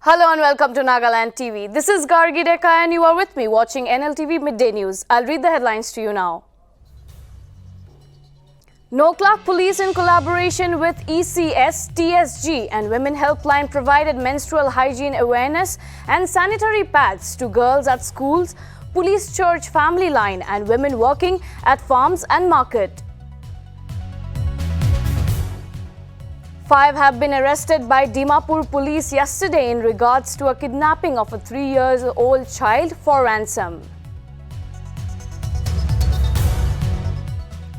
Hello and welcome to Nagaland TV. This is Gargi Deka and you are with me watching Nltv Midday News. I'll read the headlines to you now. Noklak Police in collaboration with ECS, TSG and Women Helpline provided menstrual hygiene awareness and sanitary pads to girls at schools, police church family line and women working at farms and market. 5 have been arrested by Dimapur police yesterday in regards to a kidnapping of a 3-year-old child for ransom.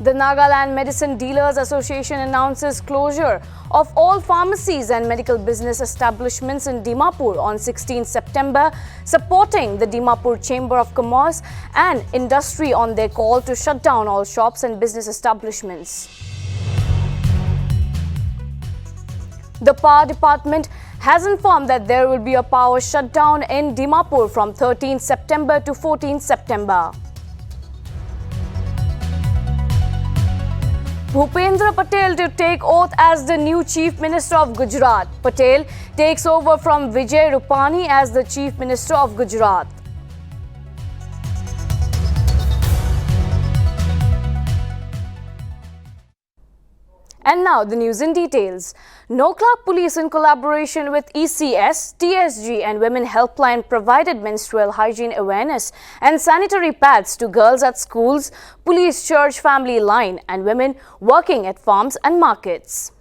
The Nagaland Medicine Dealers Association announces closure of all pharmacies and medical business establishments in Dimapur on 16 September, supporting the Dimapur Chamber of Commerce and Industry on their call to shut down all shops and business establishments. The Power Department has informed that there will be a power shutdown in Dimapur from 13 September to 14 September. Bhupendra Patel to take oath as the new Chief Minister of Gujarat. Patel takes over from Vijay Rupani as the Chief Minister of Gujarat. And now the news in details. Noklak Police in collaboration with ECS, TSG and Women Helpline provided menstrual hygiene awareness and sanitary pads to girls at schools, police church family line and women working at farms and markets.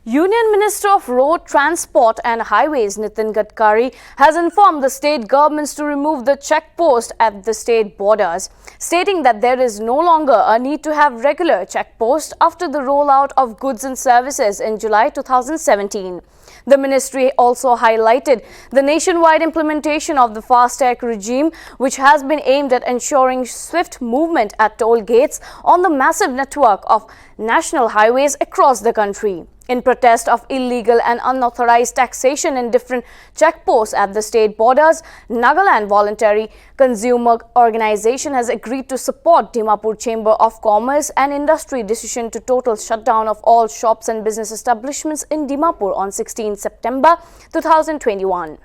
Union Minister of Road Transport and Highways Nitin Gadkari has informed the state governments to remove the checkpost at the state borders, stating that there is no longer a need to have regular checkposts after the rollout of goods and services in July 2017. The ministry also highlighted the nationwide implementation of the FASTag regime, which has been aimed at ensuring swift movement at toll gates on the massive network of national highways across the country. In protest of illegal and unauthorized taxation in different checkposts at the state borders, Nagaland Voluntary Consumer Organization has agreed to support Dimapur Chamber of Commerce and Industry decision to total shutdown of all shops and business establishments in Dimapur on 16 September 2021.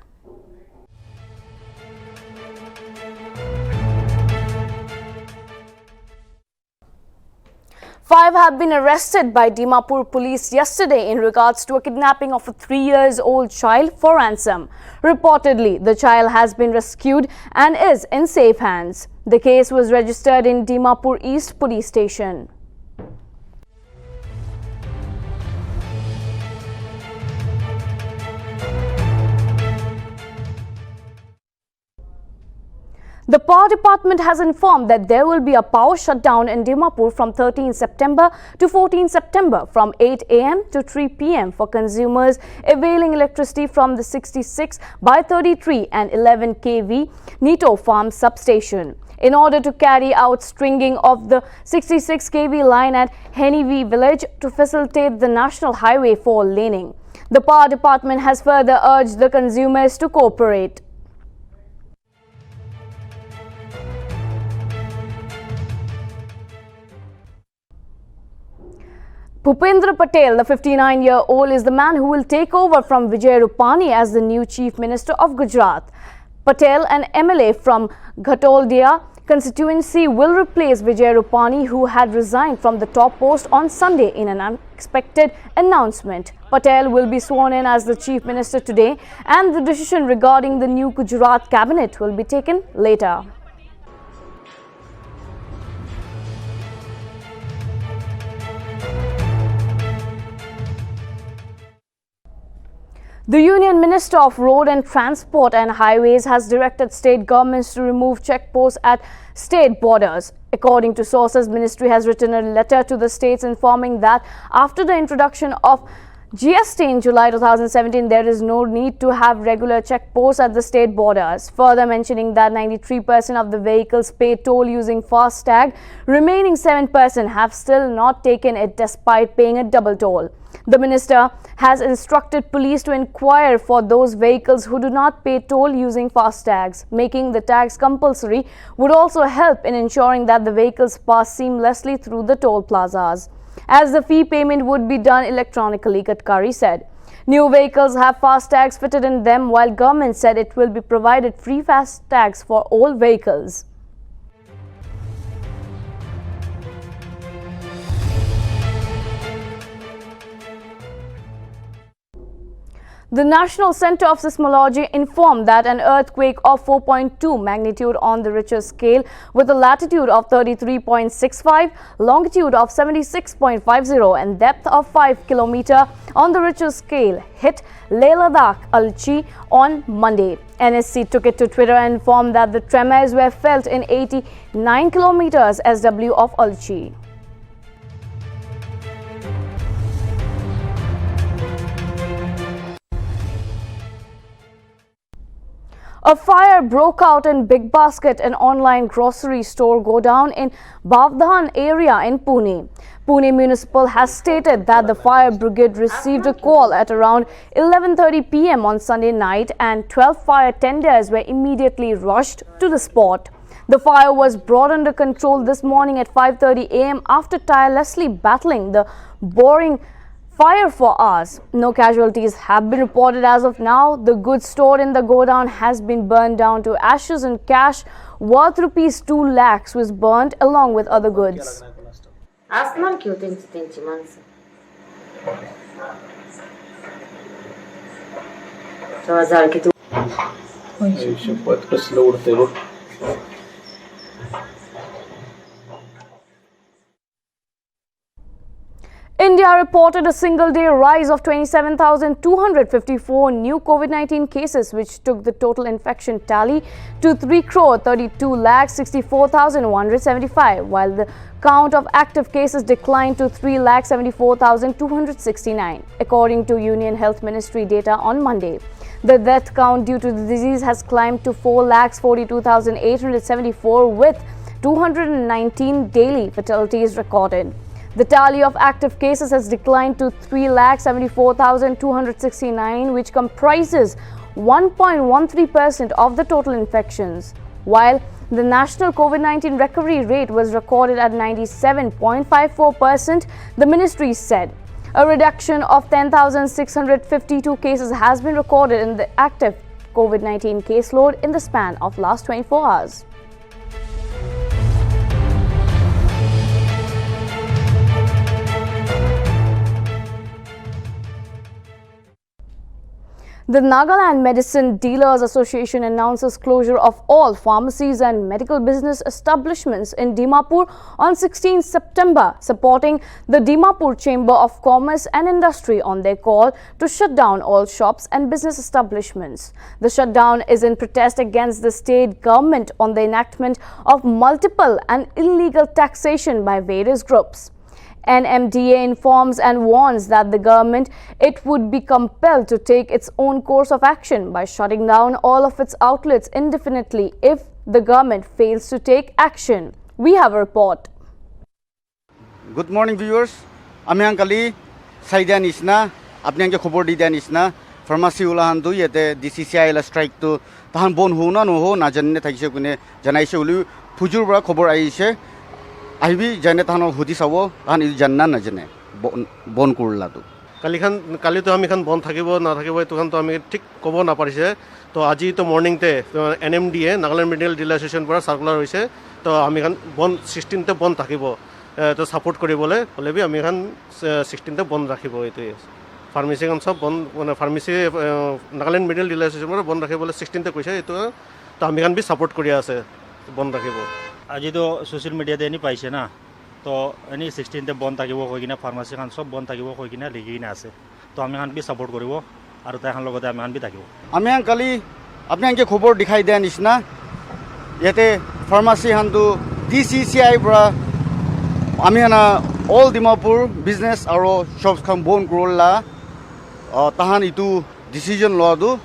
5 have been arrested by Dimapur police yesterday in regards to a kidnapping of a 3-year-old child for ransom. Reportedly, the child has been rescued and is in safe hands. The case was registered in Dimapur East Police Station. The Power Department has informed that there will be a power shutdown in Dimapur from 13 September to 14 September from 8 am to 3 pm for consumers availing electricity from the 66 by 33 and 11 kV Nito Farm substation. In order to carry out stringing of the 66 kV line at Nltv village to facilitate the National Highway 4 laning. The Power Department has further urged the consumers to cooperate. Bhupendra Patel, the 59-year-old, is the man who will take over from Vijay Rupani as the new Chief Minister of Gujarat. Patel, an MLA from Ghatoldia constituency, will replace Vijay Rupani, who had resigned from the top post on Sunday in an unexpected announcement. Patel will be sworn in as the Chief Minister today, and the decision regarding the new Gujarat cabinet will be taken later. The Union Minister of Road and Transport and Highways has directed state governments to remove checkposts at state borders. According to sources, ministry has written a letter to the states informing that after the introduction of GST in July 2017, there is no need to have regular checkposts at the state borders. Further mentioning that 93% of the vehicles pay toll using FASTag, remaining 7% have still not taken it despite paying a double toll. The minister has instructed police to inquire for those vehicles who do not pay toll using FASTags. Making the tags compulsory would also help in ensuring that the vehicles pass seamlessly through the toll plazas, as the fee payment would be done electronically, Gadkari said. New vehicles have FASTags fitted in them, while government said it will be provided free FASTags for all vehicles. The National Center of Seismology informed that an earthquake of 4.2 magnitude on the Richter scale with a latitude of 33.65, longitude of 76.50 and depth of 5 km on the Richter scale hit Leh Ladakh, Alchi on Monday. NSC took it to Twitter and informed that the tremors were felt in 89 km SW of Alchi. A fire broke out in Big Basket, an online grocery store godown in Bavdhan area in Pune. Pune Municipal has stated that the fire brigade received a call at around 11:30 p.m. on Sunday night and 12 fire tenders were immediately rushed to the spot. The fire was brought under control this morning at 5:30 a.m. after tirelessly battling the roaring fire for hours. No casualties have been reported as of now. The goods stored in the godown has been burned down to ashes and cash worth rupees 2 lakhs was burned along with other goods. आसमान क्यों तीन मन से 2000 की तो India reported a single-day rise of 27,254 new COVID-19 cases, which took the total infection tally to 3,32,64,175, while the count of active cases declined to 3,74,269, according to Union Health Ministry data on Monday. The death count due to the disease has climbed to 4,42,874, with 219 daily fatalities recorded. The tally of active cases has declined to 3,74,269, which comprises 1.13% of the total infections, while the national COVID-19 recovery rate was recorded at 97.54%, the ministry said. A reduction of 10,652 cases has been recorded in the active COVID-19 caseload in the span of last 24 hours. The Nagaland Medicine Dealers Association announces closure of all pharmacies and medical business establishments in Dimapur on 16 September, supporting the Dimapur Chamber of Commerce and Industry on their call to shut down all shops and business establishments. The shutdown is in protest against the state government on the enactment of multiple and illegal taxation by various groups. NMDA informs and warns that the government would be compelled to take its own course of action by shutting down all of its outlets indefinitely if the government fails to take action. We have a report. Good morning, viewers. Ami angkali Saidian isna, apni angke khobor di dian isna, pharmacy ulahan tu yete DCCI la strike tu tahan bon ho na no ho na janne thakise kune janaise ulu phujur bra khobor aise. Ahibi jane tahano hudi sawo tahan il janna na jane bon kurla tu কালি তো আমি খান বন্ধ থাকিব না থাকিব এতখান তো আমি ঠিক ক'ব নাপাৰিছে তো আজি তো মৰ্নিংতে NMDA Nagaland medical dealer association পৰা চাৰ্কুলাৰ হৈছে তো আমি খান বন্ধ 16তে বন্ধ থাকিব তো ছাপোৰ্ট কৰিবলৈ হ'লে বি আমি খান 16তে বন্ধ ৰাখিব এইটোৱে ফাৰ্মাচী খান সব বন্ধ মানে pharmacy Nagaland medical dealer association পৰা বন্ধ ৰাখিবলৈ 16তে কৈছে এইটো তো আমি খান বি ছাপোৰ্ট কৰি আছে বন্ধ ৰাখিব আজি তো সোশ্যাল মিডিয়াতে এনে পাইছে না তো এনে 16তে বন্ধ থাকিব কৈ কিনে ফাৰ্মাচী খান সব বন্ধ থাকিব কৈ কিনে লিখি কিনে আছে তো আমি খান বি ছাপোৰ্ট কৰিব আৰু তাইখান লগতে আমি খান বি থাকিব আমি কালি আপনি আনকে খবৰ দেখাই দিয়া নিচিনা ইয়াতে ফাৰ্মাচী খানটো DCCI পৰা আমি না অল ডিমাপুৰ বিজনেছ আৰু শ্বপছ খান বন্ধ কৰলা tahan itu decision loa tu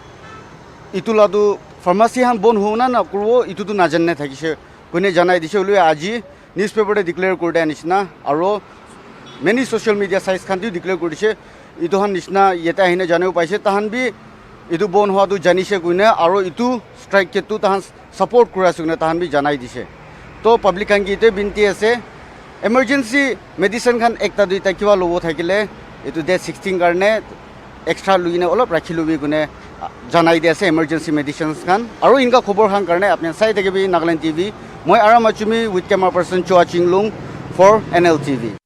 itu la tu pharmacy han bon ho na na kurbo itu tu najan ne thakise koine janai dise ulu aji newspaper te declare kurde anisna aro many social media sites khan tu declare kurdise itu han nisna yeta hine janeu paise tahan bi itu bon hoa tu janise koine aro itu strike ke tu tahan support kura sukne tahan bi janai dise to public kan ki te binti ase emergency medicine khan ekta duita kiwa lobo thakile itu date 16 karne extra luine olop rakhilubi gune janai de ase emergency medicines khan aro inka khobor khan karne apne sai theke bi Nagaland TV moi aramachumi with camera person Choa Chinglung for Nltv.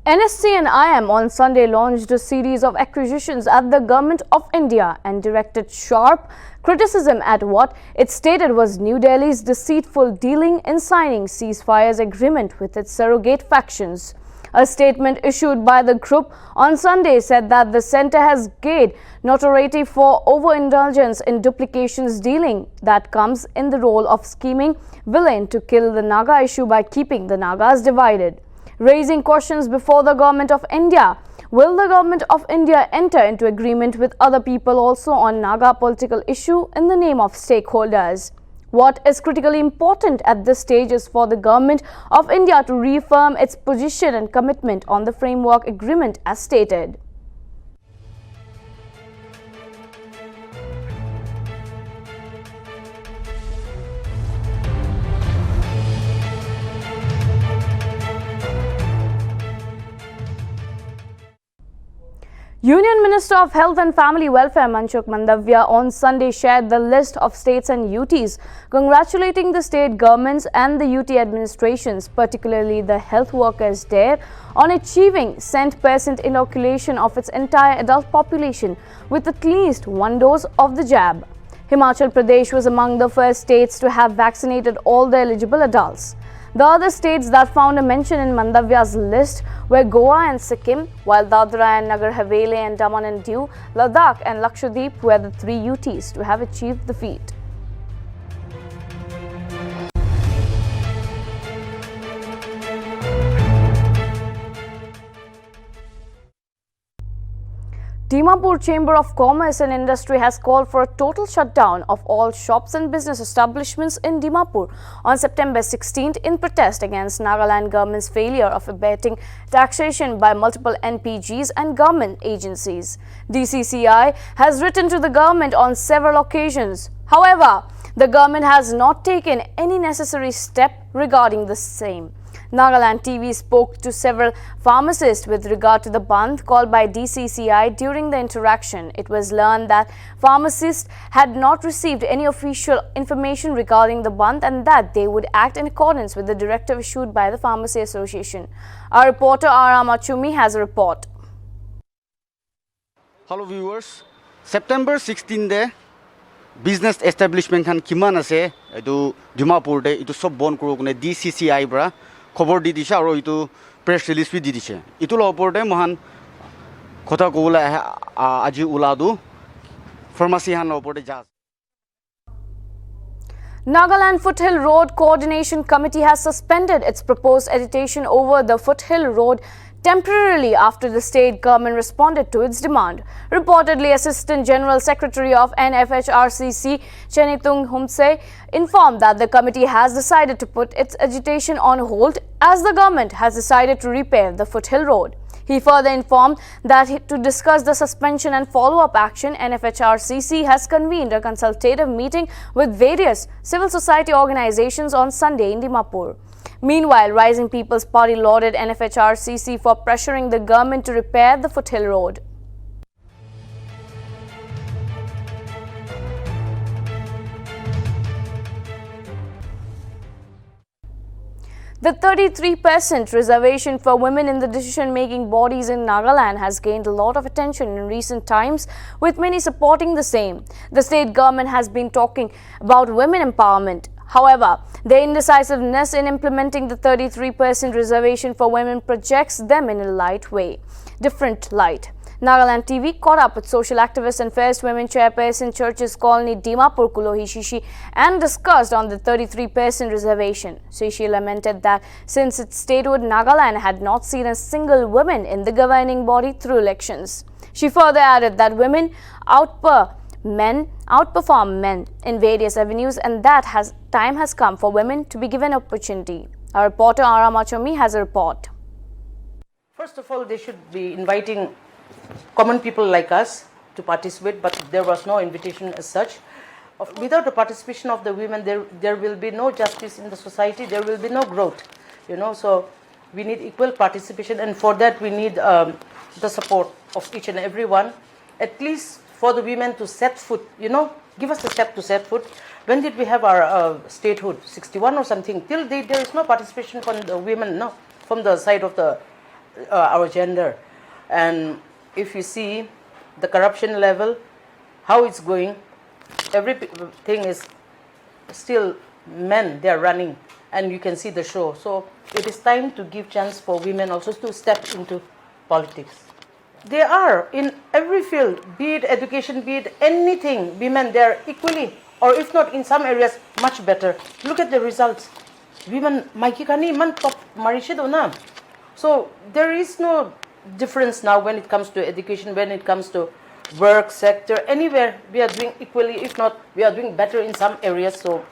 NSC and IM on Sunday launched a series of acquisitions at the Government of India and directed sharp criticism at what it stated was New Delhi's deceitful dealing in signing ceasefires agreement with its surrogate factions. A statement issued by the group on Sunday said that the centre has gained notoriety for overindulgence in duplications dealing that comes in the role of scheming villain to kill the Naga issue by keeping the Nagas divided. Raising questions before the Government of India. Will the Government of India enter into agreement with other people also on Naga political issue in the name of stakeholders? What is critically important at this stage is for the Government of India to reaffirm its position and commitment on the framework agreement as stated. Union Minister of Health and Family Welfare Manshukh Mandavya on Sunday shared the list of states and UTs, congratulating the state governments and the UT administrations, particularly the health workers there, on achieving 100% inoculation of its entire adult population with at least one dose of the jab. Himachal Pradesh was among the first states to have vaccinated all the eligible adults. The other states that found a mention in Mandavya's list were Goa and Sikkim, while Dadra and Nagar Haveli and Daman and Diu, Ladakh and Lakshadweep were the three UTs to have achieved the feat. Dimapur Chamber of Commerce and Industry has called for a total shutdown of all shops and business establishments in Dimapur on September 16th in protest against Nagaland government's failure of abating taxation by multiple NPGs and government agencies. DCCI has written to the government on several occasions. However, the government has not taken any necessary step regarding the same. Nagaland TV spoke to several pharmacists with regard to the bandh called by DCCI. During the interaction, it was learned that pharmacists had not received any official information regarding the bandh and that they would act in accordance with the directive issued by the Pharmacy Association. Our reporter R. Machumi has a report. Hello viewers, September 16 de business establishment khan kiman ase etu Dimapur de itu sob bon kuro kune DCCI bra খবৰ দি দিছে আৰু ইটো press release দি দিছে ইটো ওপৰতে মহান কথা ক'বলৈ আজি ওলাদু ফাৰ্মাচী হান ওপৰতে যা Nagaland Foothill Road Coordination Committee has suspended its proposed editation over the Foothill Road temporarily after the state government responded to its demand. Reportedly, Assistant General Secretary of NFHRCC, Chenitung Humse, informed that the committee has decided to put its agitation on hold as the government has decided to repair the Foothill Road. He further informed that to discuss the suspension and follow-up action, NFHRCC has convened a consultative meeting with various civil society organizations on Sunday in Dimapur. Meanwhile, Rising People's Party lauded NFHRCC for pressuring the government to repair the Foothill Road. The 33% reservation for women in the decision-making bodies in Nagaland has gained a lot of attention in recent times, with many supporting the same. The state government has been talking about women empowerment. However, their indecisiveness in implementing the 33% reservation for women projects them in a different light. Nagaland TV caught up with social activist and First Women Chairperson Churches Colony Dimapur Kulohi Shishi and discussed on the 33% reservation. Shishi lamented that since its statehood, Nagaland had not seen a single woman in the governing body through elections. She further added that women outperform men in various avenues and that time has come for women to be given opportunity. Our reporter Ara Machomi has a report. First of all, they should be inviting common people like us to participate, but there was no invitation as such. Without the participation of the women, there will be no justice in the society, there will be no growth, so we need equal participation, and for that we need the support of each and every one, at least for the women to set foot, give us the step to set foot. When did we have our statehood? 61 or something. Till date, there is no participation from the women, no, from the side of our gender. And if you see the corruption level, how it's going, everything is still men, they are running, and you can see the show. So it is time to give chance for women also to step into politics. They are in every field, be it education, be it anything, women, they are equally, or if not in some areas, much better. Look at the results. Women, maikikani man top marishido na. So there is no difference now when it comes to education, when it comes to work sector, anywhere we are doing equally, if not we are doing better in some areas. So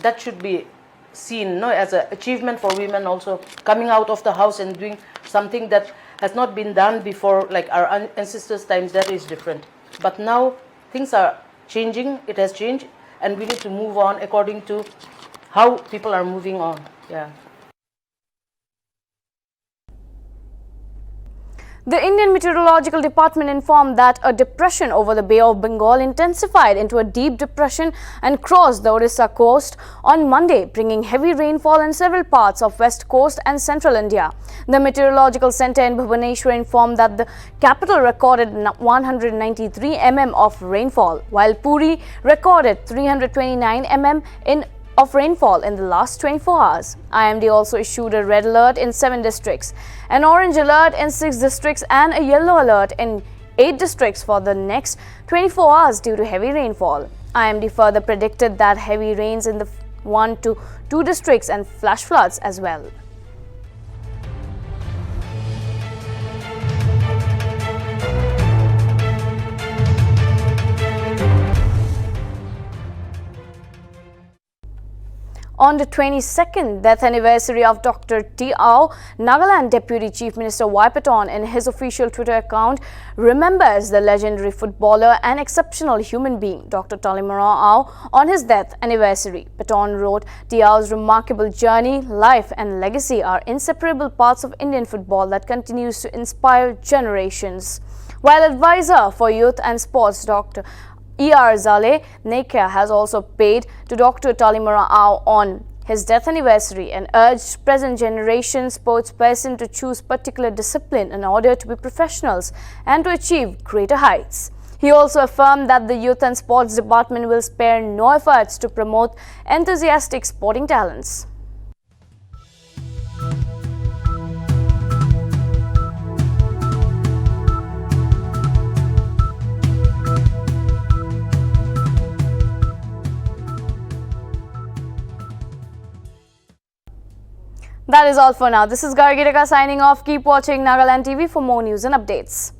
that should be seen as an achievement for women also, coming out of the house and doing something that has not been done before, like our ancestors' times. That is different. But now things are changing, it has changed, and we need to move on according to how people are moving on. Yeah. The Indian Meteorological Department informed that a depression over the Bay of Bengal intensified into a deep depression and crossed the Orissa coast on Monday, bringing heavy rainfall in several parts of West Coast and Central India. The Meteorological Center in Bhubaneswar informed that the capital recorded 193 mm of rainfall, while Puri recorded 329 mm of rainfall in the last 24 hours. IMD also issued a red alert in 7 districts, an orange alert in 6 districts and a yellow alert in 8 districts for the next 24 hours due to heavy rainfall. IMD further predicted that heavy rains in the 1 to 2 districts and flash floods as well. On the 22nd death anniversary of Dr. T. Ao, Nagaland Deputy Chief Minister Y. Paton, in his official Twitter account, remembers the legendary footballer and exceptional human being, Dr. Talimara Ao, on his death anniversary. Paton wrote, T. Ao's remarkable journey, life and legacy are inseparable parts of Indian football that continues to inspire generations. While advisor for youth and sports, Dr. E.R. Zale Nekia has also paid to Dr. Talimara Ao on his death anniversary and urged present generation sportspersons to choose particular discipline in order to be professionals and to achieve greater heights. He also affirmed that the Youth and Sports Department will spare no efforts to promote enthusiastic sporting talents. That is all for now. This is Gargitaka signing off. Keep watching Nagaland TV for more news and updates.